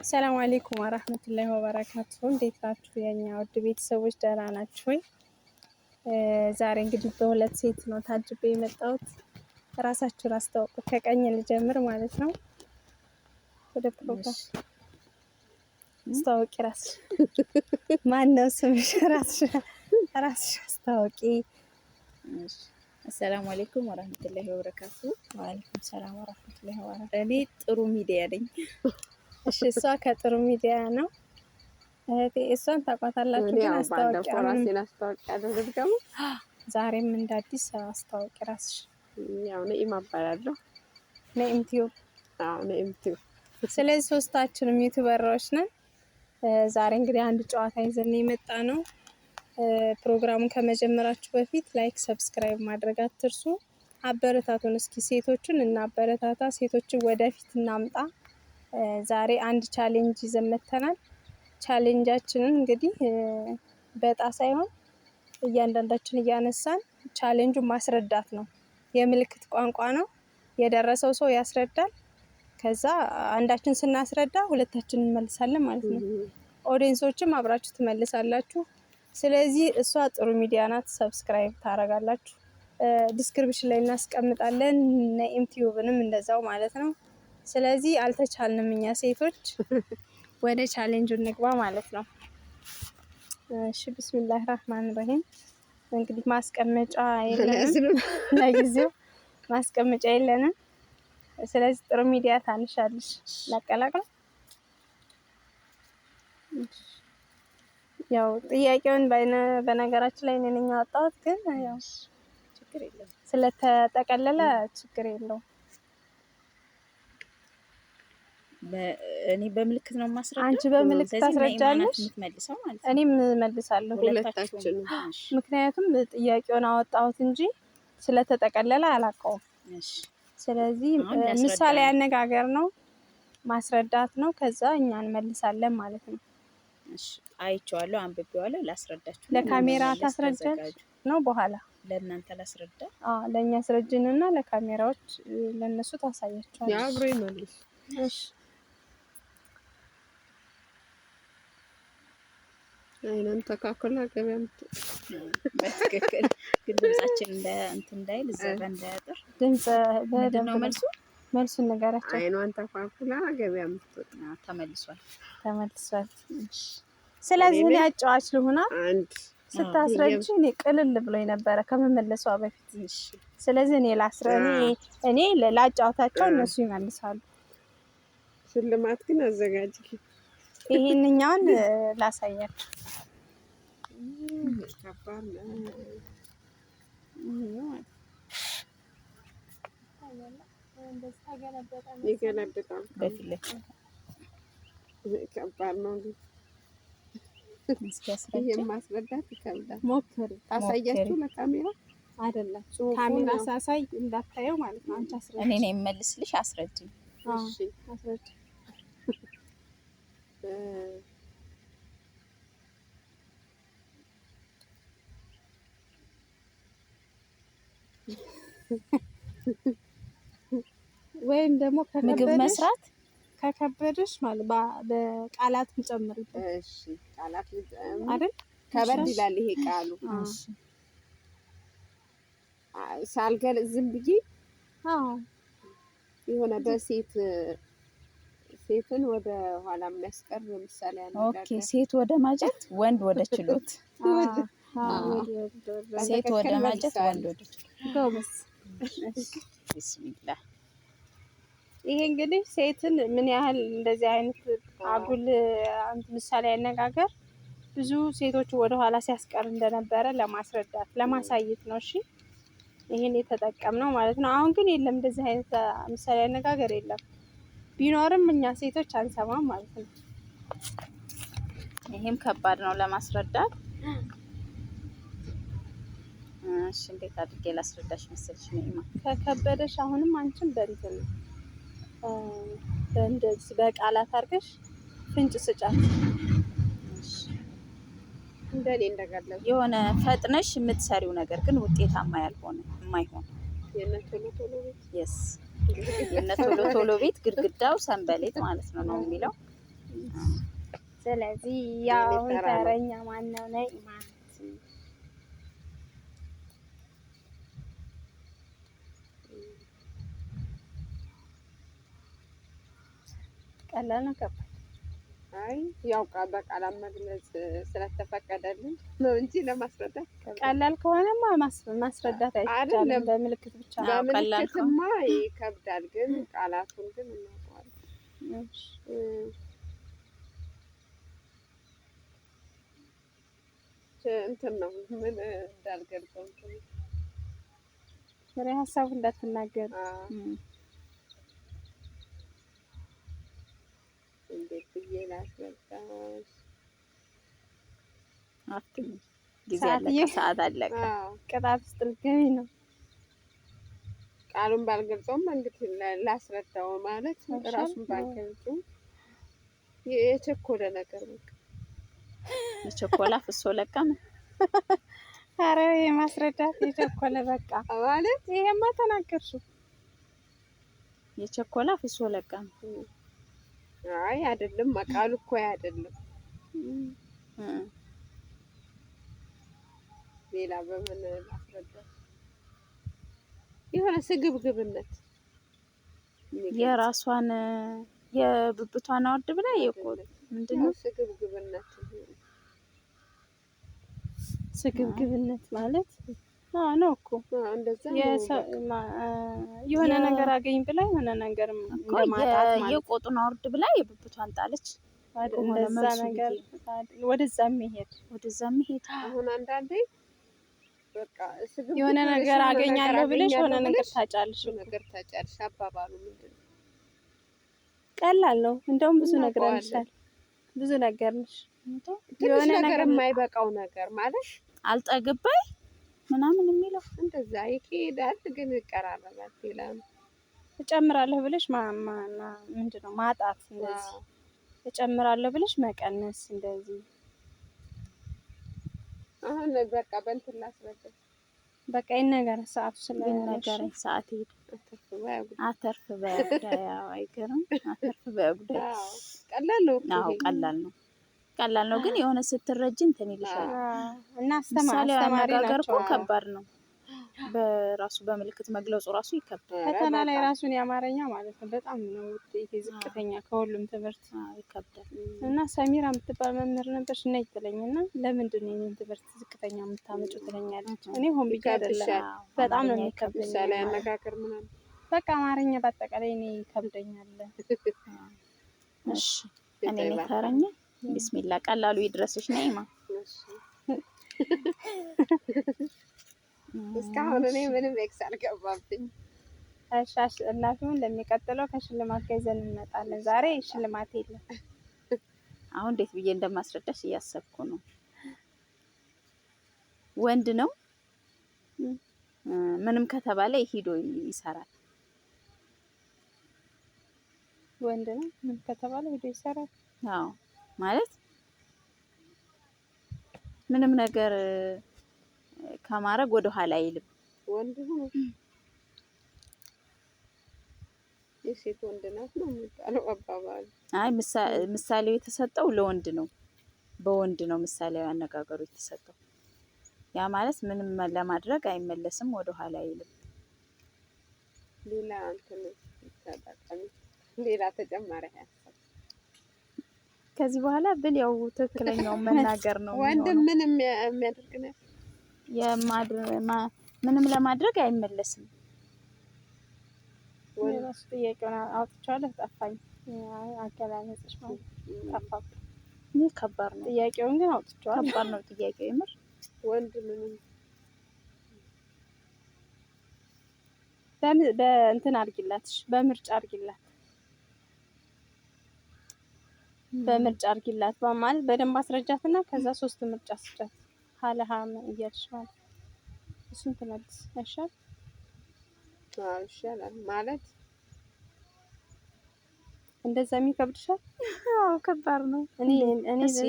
ሰላም አለይኩም ወራህመቱላሂ ወበረካቱሁ። እንዴት ናችሁ የኛ ውድ ቤተሰቦች? ደህና ናችሁ ወይ? ዛሬ እንግዲህ በሁለት ሴት ነው ታጅቤ የመጣሁት። ራሳችሁን አስተዋውቁ። ከቀኝ ልጀምር ማለት ነው። ወደ ፕሮግራም አስተዋውቂ ራስሽ። ማን ነው ስምሽ? ራስሽ አስተዋውቂ። አሰላሙ አለይኩም ወራህመቱላሂ ወበረካቱሁ። ወአለይኩም ሰላም ወራህመቱላሂ ወበረካቱሁ። እኔ ጥሩ ሚዲያ ነኝ። እሺ፣ እሷ ከጥሩ ሚዲያ ነው። እሷን ታውቋታላችሁ ግን አስተዋውቂ። ዛሬም እንደ አዲስ አስተዋውቂ ራስሽ። ያው ነኢማ እባላለሁ። ነኢም ቲዩብ። አዎ ነኢም ቲዩብ። ስለዚህ ሶስታችንም ዩቲዩበሮች ነን። ዛሬ እንግዲህ አንድ ጨዋታ ይዘን የመጣ ነው። ፕሮግራሙን ከመጀመራችሁ በፊት ላይክ፣ ሰብስክራይብ ማድረግ አትርሱ። አበረታቱን። እስኪ ሴቶችን እናበረታታ፣ ሴቶችን ወደፊት እናምጣ። ዛሬ አንድ ቻሌንጅ ይዘን መተናል። ቻሌንጃችንን እንግዲህ በጣ ሳይሆን እያንዳንዳችን እያነሳን ቻሌንጁን ማስረዳት ነው። የምልክት ቋንቋ ነው። የደረሰው ሰው ያስረዳል። ከዛ አንዳችን ስናስረዳ ሁለታችን እንመልሳለን ማለት ነው። ኦዲየንሶችም አብራችሁ ትመልሳላችሁ። ስለዚህ እሷ ጥሩ ሚዲያ ናት። ሰብስክራይብ ታረጋላችሁ። ዲስክሪፕሽን ላይ እናስቀምጣለን። ነኢም ቲዩብንም እንደዛው ማለት ነው። ስለዚህ አልተቻልንም እኛ ሴቶች። ወደ ቻሌንጁ እንግባ ማለት ነው። እሺ፣ ቢስሚላህ ራህማን ረሂም። እንግዲህ ማስቀመጫ የለንም ለጊዜው፣ ማስቀመጫ የለንም። ስለዚህ ጥሩ ሚዲያ ታንሻለሽ። ላቀላቅል። ያው ጥያቄውን በነገራችን ላይ እኔ ነኝ ያወጣሁት፣ ግን ያው ችግር የለም ስለተጠቀለለ ችግር የለውም። እኔ በምልክት ነው ማስረዳው። አንቺ በምልክት ታስረጃለሽ፣ የምትመልሰው ማለት ነው። እኔም መልሳለሁ። ሁለታችን። ምክንያቱም ጥያቄውን አወጣሁት እንጂ ስለተጠቀለለ አላውቀውም። እሺ፣ ስለዚህ ምሳሌ አነጋገር ነው፣ ማስረዳት ነው። ከዛ እኛ እንመልሳለን ማለት ነው። እሺ፣ አይቼዋለሁ፣ አንብቤዋለሁ። ላስረዳችሁ። ለካሜራ ታስረጃለሽ ነው በኋላ ለእናንተ ላስረዳ? አዎ፣ ለኛ አስረጅንና ለካሜራዎች ለነሱ ታሳያቸዋለሽ። ያ አብሮ ይመልስ። እሺ፣ አይናን ተካክላ ገበያ በትክክል ግን ድምጻችን እንዳይል ዘበ እንዳያጥር ድምጽ በደንብ ነው መልሱን ንገራቸው። አይኗን ተካክላ ገበያ የምትወጣ ተመልሷል። ስለዚህ እኔ አጫዋች ልሁና። አንድ ስታስረጅ እኔ ቅልል ብሎኝ ነበረ ከመመለሷ በፊት። ስለዚህ እኔ ላጫውታቸው፣ እነሱ ይመልሳሉ። ሽልማት ግን አዘጋጅ። ይሄንኛውን ላሳያችሁ። ከባድ ነው። ይገለብጣል። በፊት ለፊት ከባድ ነው። ይሄን ማስረዳት ይከብዳል። ሞክሪ። ታሳያችሁ ለካሜራ አይደለም፣ ካሜራ ሳሳይ እንዳታየው ማለት ነው። አንቺ አስረጅ። እኔ ነኝ የምመልስልሽ። አስረጅኝ። እሺ፣ አስረጅ። ወይም ደግሞ ምግብ መስራት ከከበደሽ ማለት በቃላት እንጨምርበት። እሺ፣ ቃላት አይደል? ከበድ ይላል ይሄ ቃሉ። እሺ፣ ሳልገል ዝም ብዬ የሆነ ሴትን ወደ ኋላ የሚያስቀር ምሳሌ አለ። ኦኬ፣ ሴት ወደ ማጀት፣ ወንድ ወደ ችሎት። ሴት ወደ ማጀት፣ ወንድ ወደ ችሎት። ጎበዝ። ቢስሚላህ። ይሄ እንግዲህ ሴትን ምን ያህል እንደዚህ አይነት አጉል ምሳሌ አነጋገር ብዙ ሴቶች ወደ ኋላ ሲያስቀር እንደነበረ ለማስረዳት ለማሳየት ነው። እሺ፣ ይሄን የተጠቀምነው ማለት ነው። አሁን ግን የለም፣ እንደዚህ አይነት ምሳሌ አነጋገር የለም። ቢኖርም እኛ ሴቶች አንሰማም ማለት ነው። ይሄም ከባድ ነው ለማስረዳት። እሺ፣ እንዴት አድርጌ ላስረዳሽ መሰልሽ? ነይማ፣ ከከበደሽ አሁንም አንቺም በእንትን በእንደዚህ በቃላት አድርገሽ ፍንጭ ስጫት። እንደኔ እንደገለጽ የሆነ ፈጥነሽ የምትሰሪው ነገር ግን ውጤታማ የማይሆን የነ ቶሎ ቶሎ ቤት ግድግዳው ሰንበሌጥ ማለት ነው የሚለው። ስለዚህ ያው ተረኛ ማን ነው ነይ ማለት ቀላል ነው ከባድ? አይ ያው በቃላት መግለጽ ስለተፈቀደልን ነው እንጂ ለማስረዳት ቀላል ከሆነማ ማስረዳት አይቻልም። በምልክት ብቻ ነው። በምልክትማ ይከብዳል፣ ግን ቃላቱን ግን እናውቀዋለን። እንትን ነው ምን እንዳልገልጸው ፍሬ ሀሳቡ እንዳትናገር። እንዴት ብዬ ላስረዳሽ? ጊዜ አለቀ፣ ሰዓት አለቀ። ቅጣት ውስጥ ልትገቢ ነው። ቃሉን ባልገልጸውም እንግዲህ ላስረዳው ማለት ራሱን ባልገልጸው የቸኮለ ነገር በቃ የቸኮላ ፍሶ ለቀመ። ኧረ የማስረዳት የቸኮለ በቃ ማለት ይሄማ ተናገርሽው። የቸኮላ ፍሶ ለቀመ። አይ አይደለም፣ ቃሉ እኮ አይደለም። ሌላ በምን ላስረዳሽ? የሆነ ስግብግብነት የራሷን የብብቷን አወርድ ብላ የቆጥ ምንድነው ስግብግብነት? ስግብግብነት ማለት ነው እኮ እንደዛ የሆነ ነገር አገኝ ብላ የሆነ ነገር ለማጣት ማለት የቆጡን አወርድ ብላ የብብቷን ጣለች። እንደዛ ነገር ወደዛ መሄድ አሁን አንዳንዴ በቃ የሆነ ነገር አገኛለሁ ብለሽ የሆነ ነገር ታጫልሽ አባባሉ ምንድነው? ቀላል ነው። እንደውም ብዙ ነገር አንሻል ብዙ ነገር ነሽ። የሆነ ነገር የማይበቃው ነገር ማለት አልጠግባይ ምናምን የሚለው እንደዛ ይሄዳል፣ ግን ይቀራረባል። ይላል እጨምራለሁ ብለሽ ምንድነው ማጣት፣ እንደዚህ እጨምራለሁ ብለሽ መቀነስ፣ እንደዚህ አሁን በቃ በእንትን ላስረዳሽ። በቃ ይነገር ሰዓቱ ስለነገረኝ ሰዓት ሄደ። አተርፍ በጉዳይ አይገርም። አተርፍ በጉዳይ ቀላል ነው። አዎ ቀላል ነው። ቀላል ነው፣ ግን የሆነ ስትረጅ እንትን ይልሻል። እና አስተማሪ ነገር እኮ ከባድ ነው። በራሱ በምልክት መግለጹ ራሱ ይከብዳል። ፈተና ላይ ራሱን የአማርኛ ማለት ነው በጣም ነው ውጤት ዝቅተኛ ከሁሉም ትምህርት ይከብዳል። እና ሰሚራ የምትባል መምህር ነበርሽ እና ይጥለኝና ለምንድን ነው የኔን ትምህርት ዝቅተኛ የምታመጪው ትለኛለች። እኔ ሆን ብዬ አይደለም፣ በጣም ነው የሚከብደኝ። ምሳሌ አነጋገር ምናምን በቃ አማርኛ በአጠቃላይ እኔ ይከብደኛል። እሺ እኔ ነኝ ተረኛ። ቢስሚላ ቀላሉ ይድረስሽ ነይማ። እስካሁን እኔ ምንም ኤክስ አልገባብኝ። እሺ እናቱን ለሚቀጥለው ከሽልማት ጋር ይዘን እንመጣለን። ዛሬ ሽልማት የለም። አሁን እንዴት ብዬ እንደማስረዳሽ እያሰብኩ ነው። ወንድ ነው፣ ምንም ከተባለ ሄዶ ይሰራል። ወንድ ነው፣ ምንም ከተባለ ሄዶ ይሰራል። አዎ ማለት ምንም ነገር ከማድረግ ወደ ኋላ አይልም። ወንድ ነው፣ የሴት ወንድ ናት ነው የሚባለው አባባል። አይ ምሳሌው የተሰጠው ለወንድ ነው፣ በወንድ ነው ምሳሌያዊ አነጋገሩ የተሰጠው። ያ ማለት ምንም ለማድረግ አይመለስም፣ ወደ ኋላ አይልም። ሌላ እንትን ተጠቃሚ ሌላ ተጨማሪ ሀሳብ ከዚህ በኋላ ብል ያው ትክክለኛው መናገር ነው። ወንድ ምን የሚያደርግ ነው? ምንም ለማድረግ አይመለስም። ወንድ ጥያቄውን አውጥቻለሁ፣ ጠፋኝ። አገላለጽሽ ማለት ጠፋብኝ። ይሄ ከባድ ነው። ጥያቄውን ግን አውጥቻለሁ። ከባድ ነው ጥያቄው የምር። ወንድ ምንም በእንትን አድርጊላት፣ በምርጫ አድርጊላት፣ በምርጫ አድርጊላት ማለት በደንብ አስረጃትና ከዛ 3 ምርጫ ስጫት ሀለሃም እያልሽ ማለት እሱን ትመልስ ያሻል። ይሻላል ማለት እንደዛ የሚከብድሻል? አዎ ከባድ ነው። እኔ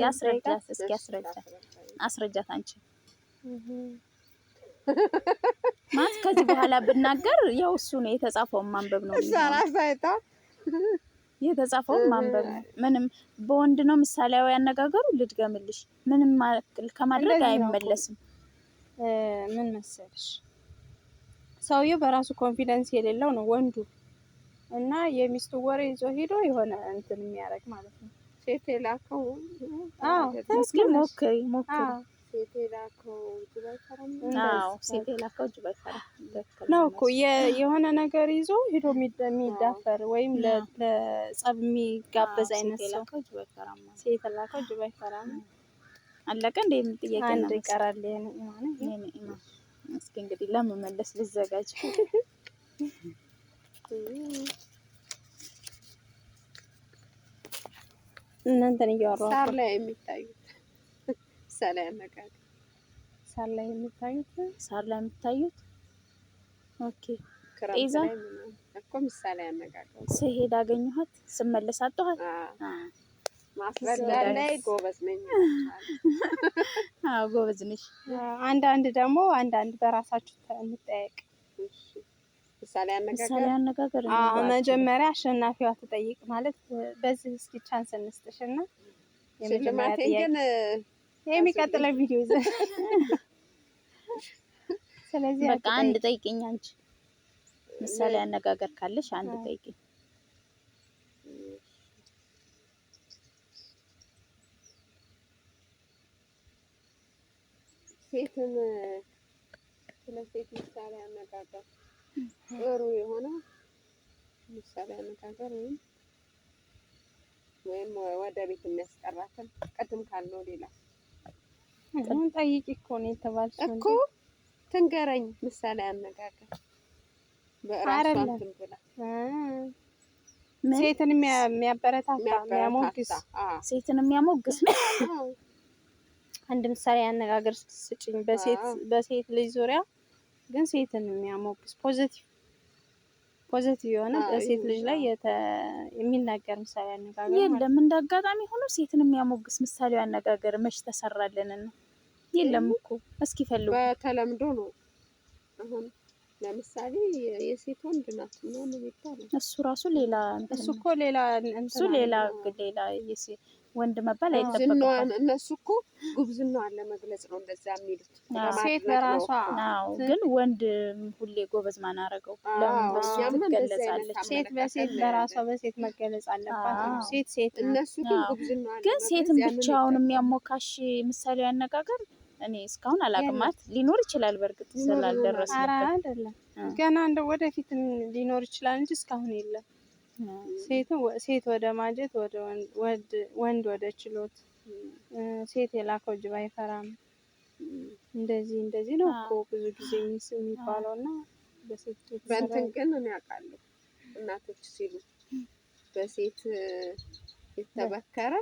ያስረጃት፣ እስኪ አስረጃት አንቺ ማለት ከዚህ በኋላ ብናገር ያው እሱ ነው የተጻፈውን ማንበብ ነው። ሰራሳይታ የተጻፈውን ማንበብ ነው። ምንም በወንድ ነው ምሳሌያዊ አነጋገሩ። ልድገምልሽ፣ ምንም ከማድረግ አይመለስም። ምን መሰልሽ፣ ሰውየው በራሱ ኮንፊደንስ የሌለው ነው ወንዱ እና የሚስቱ ወሬ ይዞ ሄዶ የሆነ እንትን የሚያደርግ ማለት ነው። ሴት የላከው እስኪ ሞክሪ። ሴት የላከው ጅብ አይፈራም። ሴት የላከው ጅብ አይፈራም ነው እኮ የሆነ ነገር ይዞ ሄዶ የሚዳፈር ወይም ለጸብ የሚጋበዝ አይነት ሰው። ሴት የላከው ጅብ አይፈራም። አለቀ እንደ ጥያቄ ነው። አንድ ይቀራል። እስኪ እንግዲህ ለመመለስ ልዘጋጅ። እናንተን እያወራሁ ሳር ላይ የሚታዩት ምሳሌ አነጋገር። ሳር ላይ የሚታዩት ኦኬ። ጤዛ እኮ ምሳሌ አነጋገር። ስሄድ አገኘኋት፣ ስመለስ አጣኋት። ማስረዳት ላይ ጎበዝ ነኝ። ጎበዝ ነሽ። አንዳንድ ደግሞ በራሳችሁ እንጠያየቅ። ምሳሌ አነጋገር መጀመሪያ አሸናፊዋ ትጠይቅ ማለት በዚህ እስኪ ቻንስ እንስጥሽ እና የመጀመሪያ ጥያቄ የሚቀጥለው ቪዲዮ ይዘን ስለዚህ በቃ አንድ ጠይቂኝ አንቺ። ምሳሌ አነጋገር ካለሽ አንድ ጠይቂኝ። ሴትን ስለ ሴት ምሳሌ አነጋገር ጥሩ የሆነ ምሳሌ አነጋገር ወይም ወደ ቤት የሚያስቀራትን ቅድም ካልነው ሌላ ጠይቂ እኮ ነው የተባልሽ እኮ። ትንገረኝ ምሳሌ አነጋገር በራሷ እንትን ብላ ሴትን የሚያበረታታ የሚያሞግስ፣ ሴትን የሚያሞግስ ነው። አንድ ምሳሌ አነጋገር ስጭኝ በሴት ልጅ ዙሪያ ግን ሴትን የሚያሞግስ ፖዚቲቭ የሆነ በሴት ልጅ ላይ የሚናገር ምሳሌ አነጋገር የለም። እንዳጋጣሚ ሆኖ ሴትን የሚያሞግስ ምሳሌ አነጋገር መች ተሰራልን ነው? የለም እኮ። እስኪ ፈልጉ። በተለምዶ ነው። አሁን ለምሳሌ የሴት ወንድ ናት ምናምን ይባላል። እሱ ራሱ ሌላ እሱ እኮ ሌላ ወንድ መባል አይጠበቅም። እነሱ እኮ ጉብዝናዋን ለመግለጽ ነው እንደዛ የሚሉት። ሴት በራሷ ግን ወንድ ሁሌ ጎበዝ ማን አደረገው? ለምን በሱ ትገለጻለች? ሴት በራሷ በሴት መገለጽ አለባት። ሴት እነሱ ግን ጉብዝናዋን ግን ሴትን ብቻውን የሚያሞካሽ ምሳሌ አነጋገር እኔ እስካሁን አላቅማት። ሊኖር ይችላል በእርግጥ ስላልደረስንበት አይደለም። ገና እንደ ወደፊት ሊኖር ይችላል እንጂ እስካሁን የለም። ሴት ወደ ማጀት፣ ወንድ ወደ ችሎት፣ ሴት የላከው ጅብ አይፈራም። እንደዚህ ነው እኮ ብዙ ጊዜ የሚባለው እና በሴት በእንትን ግን እኔ አውቃለሁ እናቶች ሲሉ በሴት የተበከረ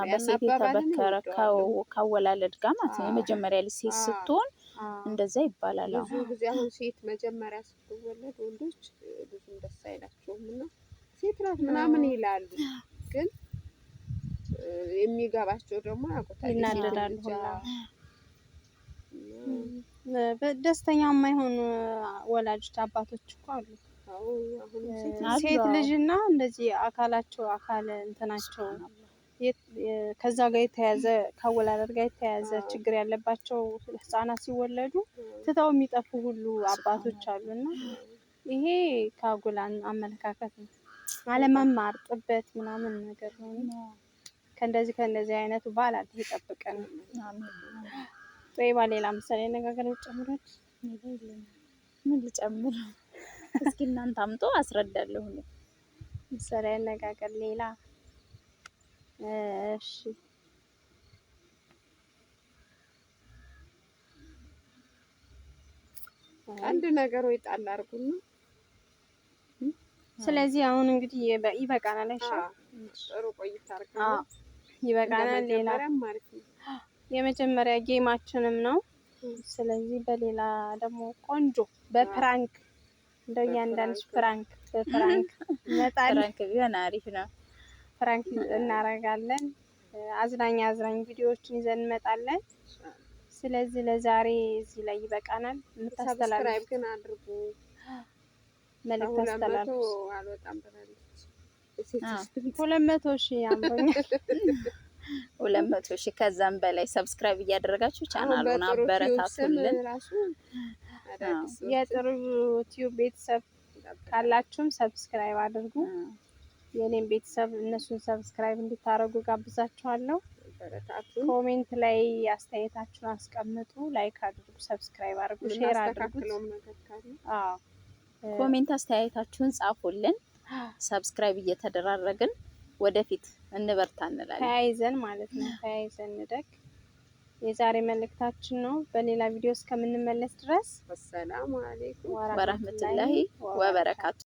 በሴት የተበከረ ካወላለድ ጋር ማለት ነው። የመጀመሪያ ልጅ ሴት ስትሆን እንደዛ ይባላል። ብዙ ጊዜ አሁን ሴት መጀመሪያ ስትወለድ ወንዶች ብዙም ደስ አይላቸውም እና ሴት ናት ምናምን ይላሉ። ግን የሚገባቸው ደግሞ ያውቁታል፣ ይናደዳሉ። ደስተኛ የማይሆኑ ወላጆች አባቶች እኮ አሉ። ሴት ልጅና እንደዚህ አካል እንትናቸው ከዛ ጋር የተያዘ ከአወላለድ ጋር የተያዘ ችግር ያለባቸው ህፃናት ሲወለዱ ትተው የሚጠፉ ሁሉ አባቶች አሉና ይሄ ከአጉላን አመለካከት ነው። አለመማር ጥበት ምናምን ነገር ነው። ከእንደዚህ አይነቱ ባላት ይጠብቀን። ጦይባ ሌላ ምሳሌ አነጋገር ጨምረን ምን ልጨምር? እስኪ እናንተ አምጦ አስረዳለሁ ነው ምሳሌ አነጋገር ሌላ። እሺ አንድ ነገር ወይ ጣል አድርጉና ስለዚህ አሁን እንግዲህ ይበቃናል። እሺ ጥሩ ቆይታ አድርገናል። ይበቃናል። ሌላ የመጀመሪያ ጌማችንም ነው። ስለዚህ በሌላ ደግሞ ቆንጆ በፕራንክ እንደው እያንዳንዱ በፕራንክ እንመጣለን። ቢሆን አሪፍ ነው። ፕራንክ እናደርጋለን። አዝናኝ ቪዲዮዎችን ይዘን እንመጣለን። ስለዚህ ለዛሬ እዚህ ላይ ይበቃናል። ሰብስክራይብ ግን አድርጉ። መልእክት አስተላልፉ። አልወጣም ብላለች። 200,000 ያምሩኛል። 200,000 ከዛም በላይ ሰብስክራይብ እያደረጋችሁ ቻናሉን አበረታቱልን። የጥሩ ዩቲዩብ ቤተሰብ ካላችሁም ሰብስክራይብ አድርጉ። የኔም ቤተሰብ እነሱን ሰብስክራይብ እንድታረጉ ጋብዛችኋለሁ። ኮሜንት ላይ አስተያየታችሁን አስቀምጡ፣ ላይክ አድርጉ፣ ሰብስክራይብ አድርጉ፣ ሼር አድርጉ። ኮሜንት አስተያየታችሁን ጻፉልን። ሰብስክራይብ እየተደራረግን ወደፊት እንበርታ እንላለን። ተያይዘን ማለት ነው። ተያይዘን እንደግ። የዛሬ መልእክታችን ነው። በሌላ ቪዲዮ እስከምንመለስ ድረስ ሰላም አለይኩም ወራህመቱላሂ ወበረካቱ።